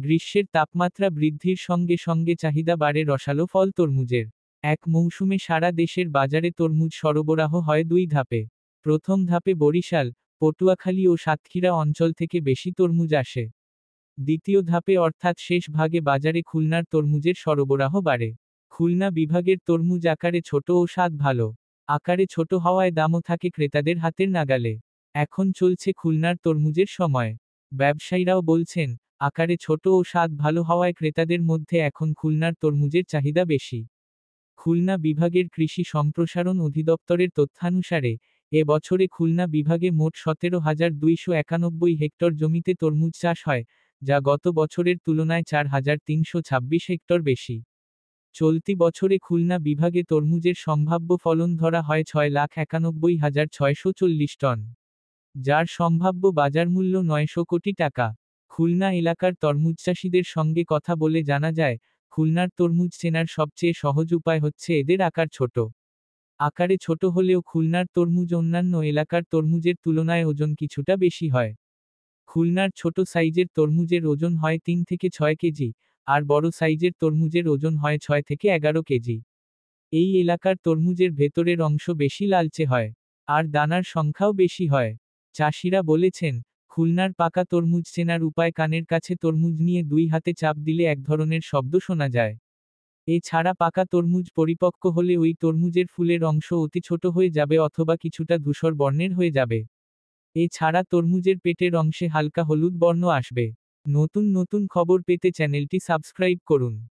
গ্রীষ্মের তাপমাত্রা বৃদ্ধির সঙ্গে সঙ্গে চাহিদা বাড়ে রসালো ফল তরমুজের। এক মৌসুমে সারা দেশের বাজারে তরমুজ সরবরাহ হয় দুই ধাপে। প্রথম ধাপে বরিশাল, পটুয়াখালী ও সাতক্ষীরা অঞ্চল থেকে বেশি তরমুজ আসে। দ্বিতীয় ধাপে অর্থাৎ শেষ ভাগে বাজারে খুলনার তরমুজের সরবরাহ বাড়ে। খুলনা বিভাগের তরমুজ আকারে ছোট ও স্বাদ ভালো। আকারে ছোট হওয়ায় দামও থাকে ক্রেতাদের হাতের নাগালে। এখন চলছে খুলনার তরমুজের সময়। ব্যবসায়ীরাও বলছেন, আকারে ছোট ও স্বাদ ভালো হওয়ায় ক্রেতাদের মধ্যে এখন খুলনার তরমুজের চাহিদা বেশি। খুলনা বিভাগের কৃষি সম্প্রসারণ অধিদপ্তরের তথ্যানুসারে, এ বছরে খুলনা বিভাগে মোট 17,291 হেক্টর জমিতে তরমুজ চাষ হয়, যা গত বছরের তুলনায় 4,326 হেক্টর বেশি। চলতি বছরে খুলনা বিভাগে তরমুজের সম্ভাব্য ফলন ধরা হয় 6,91,640 টন, যার সম্ভাব্য বাজারমূল্য 900 কোটি টাকা। খুলনা এলাকার তরমুজচাষীদের সঙ্গে কথা বলে জানা যায়, খুলনার তরমুজ চেনার সবচেয়ে সহজ উপায় হচ্ছে এদের আকার ছোট। আকারে ছোট হলেও খুলনার তরমুজ অন্যান্য এলাকার তরমুজের তুলনায় ওজন কিছুটা বেশি হয়। খুলনার ছোট সাইজের তরমুজের ওজন হয় 3 থেকে 6 কেজি, আর বড় সাইজের তরমুজের ওজন হয় 6 থেকে 11 কেজি। এই এলাকার তরমুজের ভেতরের অংশ বেশি লালচে হয়, আর দানার সংখ্যাও বেশি হয়। চাষিরা বলেছেন, খুলনার পাকা তরমুজ চেনার উপায় কানের কাছে তরমুজ নিয়ে দুই হাতে চাপ দিলে এক ধরনের শব্দ শোনা যায়। এছাড়া পাকা তরমুজ পরিপক্ক হলে ওই তরমুজের ফুলের অংশ অতি ছোট হয়ে যাবে অথবা কিছুটা ধূসর বর্ণের হয়ে যাবে। এছাড়া তরমুজের পেটের অংশে হালকা হলুদ বর্ণ আসবে। নতুন নতুন খবর পেতে চ্যানেলটি সাবস্ক্রাইব করুন।